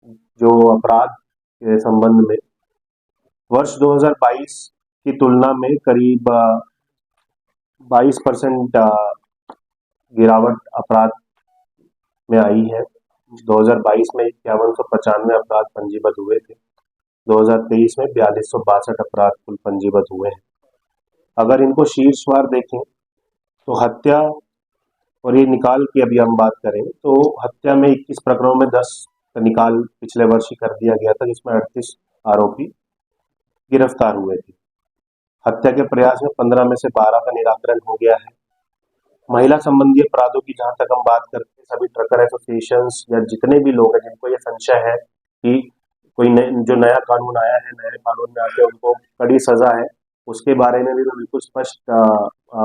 जो अपराध के संबंध में वर्ष 2022 की तुलना में करीब 22% गिरावट अपराध में आई है। 2022 में 5195 अपराध पंजीबद्ध हुए थे। 2023 में 4262 अपराध कुल पंजीबद्ध हुए हैं। अगर इनको शीर्षवार देखें तो हत्या, और ये निकाल की अभी हम बात करें तो हत्या में 21 प्रकरणों में 10 का निकाल पिछले वर्ष ही कर दिया गया था, जिसमें 38 आरोपी गिरफ्तार हुए थे। हत्या के प्रयास में 15 में से 12 का निराकरण हो गया है। महिला संबंधी अपराधों की जहां तक हम बात करते हैं, सभी ट्रकर एसोसिएशंस या जितने भी लोग हैं जिनको ये संशय है कि कोई जो नया कानून आया है, नए कानून में आके उनको कड़ी सजा है, उसके बारे में भी मैं बिल्कुल स्पष्ट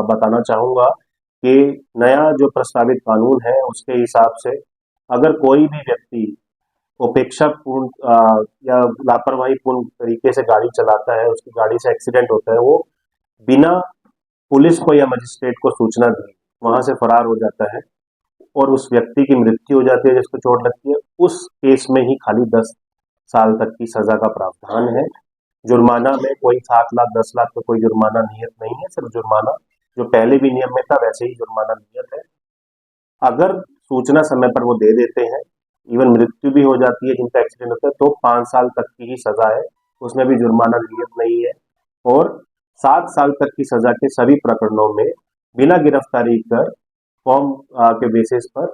बताना चाहूंगा कि नया जो प्रस्तावित कानून है उसके हिसाब से अगर कोई भी व्यक्ति उपेक्षापूर्ण या लापरवाही पूर्ण तरीके से गाड़ी चलाता है, उसकी गाड़ी से एक्सीडेंट होता है, वो बिना पुलिस को या मजिस्ट्रेट को सूचना दी वहां से फरार हो जाता है और उस व्यक्ति की मृत्यु हो जाती है जिसको चोट लगती है, उस केस में ही खाली 10 साल तक की सजा का प्रावधान है। जुर्माना में कोई 7 लाख 10 लाख का कोई जुर्माना नियत नहीं है, सिर्फ जुर्माना जो पहले भी नियम में था वैसे ही जुर्माना नियत है। अगर सूचना समय पर वो दे देते हैं, इवन मृत्यु भी हो जाती है जिनका एक्सीडेंट होता है, तो 5 साल तक की ही सजा है, उसमें भी जुर्माना नियत नहीं है। और 7 साल तक की सजा के सभी प्रकरणों में बिना गिरफ्तारी कर फॉर्म के बेसिस पर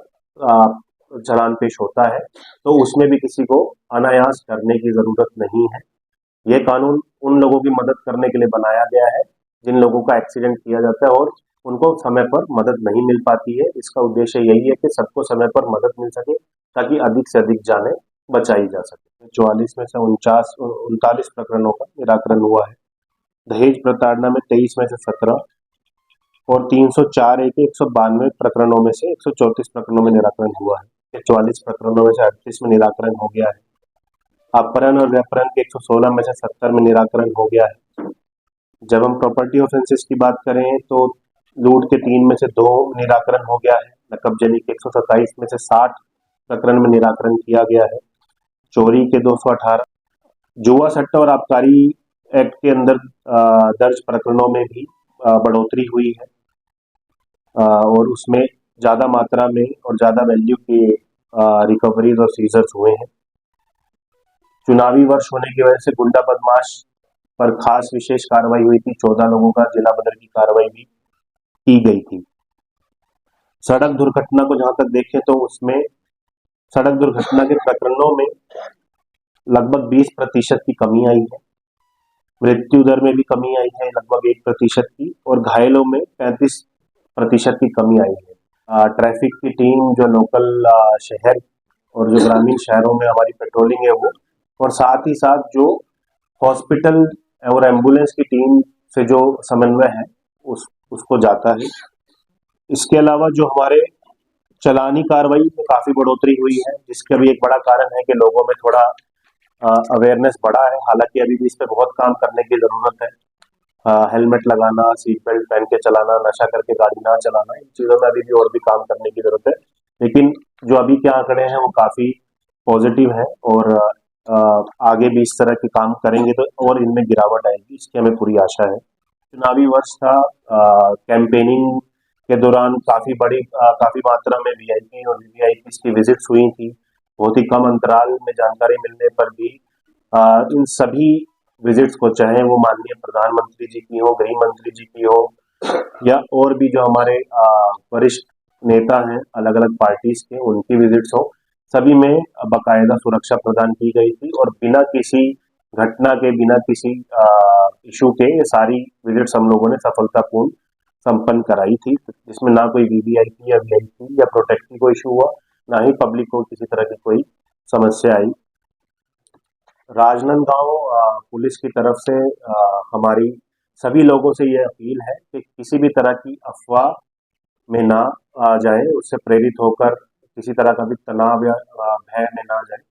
चालान पेश होता है, तो उसमें भी किसी को अनायास करने की जरूरत नहीं है। ये कानून उन लोगों की मदद करने के लिए बनाया गया है जिन लोगों का एक्सीडेंट किया जाता है और उनको समय पर मदद नहीं मिल पाती है। इसका उद्देश्य यही है कि सबको समय पर मदद मिल सके ताकि अधिक से अधिक जानें बचाई जा सके। 44 में से 39 प्रकरणों का निराकरण हुआ है। दहेज प्रताड़ना में 23 में से 17 और 304 एक 192 प्रकरणों में से 134 प्रकरणों में निराकरण हुआ है। 44 प्रकरणों में से 38 में निराकरण हो गया है। अपहरण और व्यपहरण के 116 में से 70 में निराकरण हो गया है। जब हम प्रॉपर्टी ऑफेंसेस की बात करें तो लूट के 3 में से 2 निराकरण हो गया है। नकबजनी के 127 में से 60 प्रकरण में निराकरण किया गया है। चोरी के 218, जुआ सट्टा और आबकारी एक्ट के अंदर दर्ज प्रकरणों में भी बढ़ोतरी हुई है और उसमें ज्यादा मात्रा में और ज्यादा वैल्यू के रिकवरीज और सीजर्स हुए हैं। चुनावी वर्ष होने की वजह से गुंडा बदमाश पर खास विशेष कार्रवाई हुई थी। 14 लोगों का जिला बदर की कार्रवाई भी की गई थी। सड़क दुर्घटना को जहां तक देखें तो उसमें सड़क दुर्घटना के प्रकरणों में लगभग 20% की कमी आई है। मृत्यु दर में भी कमी आई है लगभग 1% की, और घायलों में 35% की कमी आई है। ट्रैफिक की टीम जो लोकल शहर और जो ग्रामीण शहरों में हमारी पेट्रोलिंग है वो, और साथ ही साथ जो हॉस्पिटल और एम्बुलेंस की टीम से जो समन्वय है उसको जाता है। इसके अलावा जो हमारे चलानी कार्रवाई में काफी बढ़ोतरी हुई है, जिसका भी एक बड़ा कारण है कि लोगों में थोड़ा अवेयरनेस बढ़ा है। हालांकि अभी भी इस पे बहुत काम करने की जरूरत है। हेलमेट लगाना, सीट बेल्ट पहन के चलाना, नशा करके गाड़ी ना चलाना, इन चीजों में अभी भी और भी काम करने की जरूरत है। लेकिन जो अभी के आंकड़े हैं वो काफी पॉजिटिव है और आगे भी इस तरह के काम करेंगे तो और इनमें गिरावट आएगी, इसकी हमें पूरी आशा है। चुनावी वर्ष था, कैंपेनिंग के दौरान काफी मात्रा में वीआईपी और वीवीआईपी की विजिट्स हुई थी। बहुत ही कम अंतराल में जानकारी मिलने पर भी इन सभी विजिट्स को, चाहे वो माननीय प्रधानमंत्री जी की हो, गृह मंत्री जी की हो, या और भी जो हमारे वरिष्ठ नेता हैं अलग अलग पार्टीज के, उनकी विजिट्स हो, सभी में बाकायदा सुरक्षा प्रदान की गई थी और बिना किसी घटना के, बिना किसी इशू के ये सारी विजिट्स हम लोगों ने सफलतापूर्ण संपन्न कराई थी, जिसमें ना कोई वीवीआईपी या वीआईपी या प्रोटेक्ट की कोई इशू हुआ, ना ही पब्लिक को किसी तरह की कोई समस्या आई। राजनांदगांव पुलिस की तरफ से हमारी सभी लोगों से ये अपील है कि किसी भी तरह की अफवाह में ना आ जाए, उससे प्रेरित होकर किसी तरह का भी तनाव या भय में ना जाए।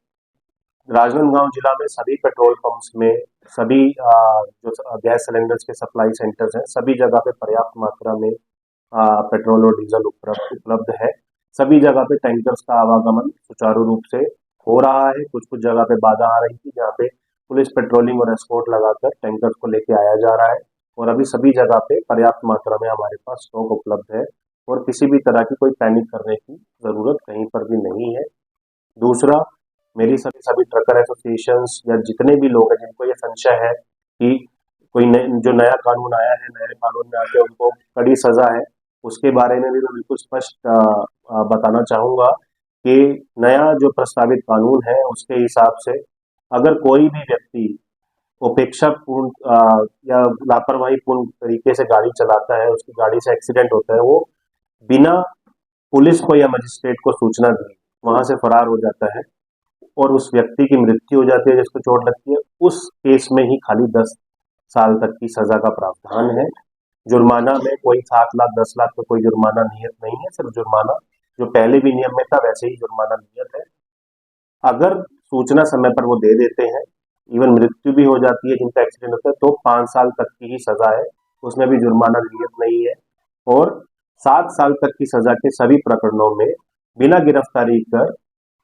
राजनांदगांव जिला में सभी पेट्रोल पंप्स में, सभी जो गैस सिलेंडर्स के सप्लाई सेंटर्स हैं, सभी जगह पे पर्याप्त मात्रा में पेट्रोल और डीजल उपलब्ध है। सभी जगह पे टैंकर्स का आवागमन सुचारू रूप से हो रहा है। कुछ कुछ जगह पे बाधा आ रही थी जहाँ पे पुलिस पेट्रोलिंग और एस्कॉर्ट लगाकर टैंकर्स को लेके आया जा रहा है, और अभी सभी जगह पे पर्याप्त मात्रा में हमारे पास स्टॉक उपलब्ध है और किसी भी तरह की कोई पैनिक करने की जरूरत कहीं पर भी नहीं है। दूसरा, मेरी सभी सभी ट्रकर एसोसिएशंस या जितने भी लोग हैं जिनको ये संशय है कि कोई जो नया कानून आया है, नए कानून में आके उनको कड़ी सजा है, उसके बारे में भी मैं बिल्कुल स्पष्ट बताना चाहूंगा कि नया जो प्रस्तावित कानून है उसके हिसाब से अगर कोई भी व्यक्ति उपेक्षा पूर्ण या लापरवाही पूर्ण तरीके से गाड़ी चलाता है, उसकी गाड़ी से एक्सीडेंट होता है, वो बिना पुलिस को या मजिस्ट्रेट को सूचना दी वहां से फरार हो जाता है और उस व्यक्ति की मृत्यु हो जाती है जिसको चोट लगती है, उस केस में ही खाली 10 साल तक की सजा का प्रावधान है। जुर्माना में कोई 7 लाख 10 लाख का कोई जुर्माना नियत नहीं है, सिर्फ जुर्माना जो पहले भी नियम में था वैसे ही जुर्माना नियत है। अगर सूचना समय पर वो दे देते हैं, इवन मृत्यु भी हो जाती है जिनका एक्सीडेंट होता है, तो 5 साल तक की ही सजा है, उसमें भी जुर्माना नियत नहीं है। और 7 साल तक की सजा के सभी प्रकरणों में बिना गिरफ्तारी कर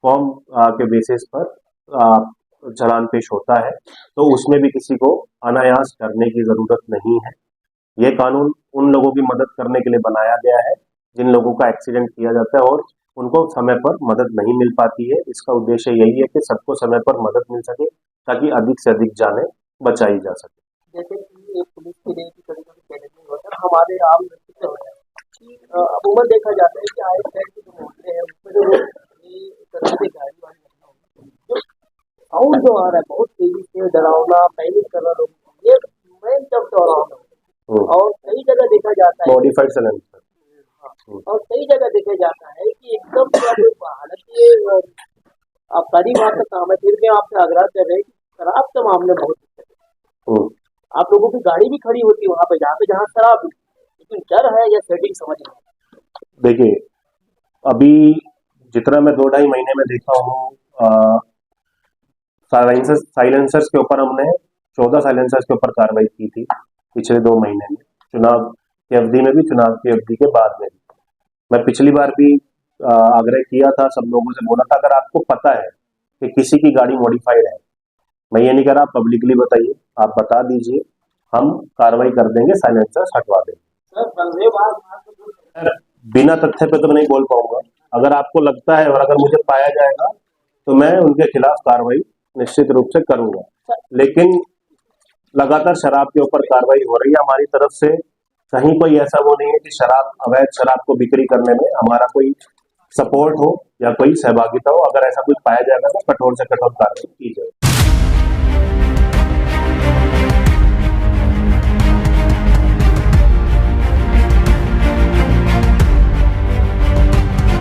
फॉर्म के बेसिस पर चालान पेश होता है, तो उसमें भी किसी को अनायास करने की जरूरत नहीं है। ये कानून उन लोगों की मदद करने के लिए बनाया गया है जिन लोगों का एक्सीडेंट किया जाता है और उनको समय पर मदद नहीं मिल पाती है। इसका उद्देश्य यही है कि सबको समय पर मदद मिल सके ताकि अधिक से अधिक जानें बचाई जा सके। जैसे कि पुलिस के लिए कभी-कभी ट्रेनिंग होता है, हमारे आम व्यक्ति से होता है कि अमूमन देखा जाता है कि आए शहर के जो मोहल्ले हैं उसमें जो ये तरह से गाड़ी वाड़ी जो साउंड जो आ रहा है बहुत तेजी से डरावना पैनिक कर रहा लोग, ये मैं जब चौराहा में और कई जगह देखा जाता है मॉडिफाइड साइलेंसर। और कई जगह देखा जाता है कि एकदम हालांकि ये आबकारी बात का काम है, फिर भी आपसे आग्रह कर रहे हैं कि शराब के मामले बहुत आप लोगों की गाड़ी भी खड़ी होती है वहां पे जहाँ शराब, लेकिन डर है या सेटिंग समझ नहीं। देखिए, अभी जितना मैं 2-2.5 महीने में देखा हूँ, साइलेंसर्स के ऊपर हमने 14 साइलेंसर्स के ऊपर कार्रवाई की थी पिछले 2 महीने में, चुनाव की अवधि में भी, चुनाव की अवधि के बाद में भी। मैं पिछली बार भी आग्रह किया था, सब लोगों से बोला था, अगर आपको पता है कि किसी की गाड़ी मॉडिफाइड है, मैं ये नहीं कह रहा आप पब्लिकली बताइए, आप बता दीजिए, हम कार्रवाई कर देंगे, साइलेंसर्स हटवा देंगे। बिना तथ्य पे तो नहीं बोल पाऊंगा, अगर आपको लगता है और अगर मुझे पाया जाएगा तो मैं उनके खिलाफ कार्रवाई निश्चित रूप से करूंगा। लेकिन लगातार शराब के ऊपर कार्रवाई हो रही है हमारी तरफ से, कहीं कोई ऐसा वो नहीं है कि शराब, अवैध शराब को बिक्री करने में हमारा कोई सपोर्ट हो या कोई सहभागिता हो। अगर ऐसा कुछ पाया जाएगा तो कठोर से कठोर कार्रवाई की जाए।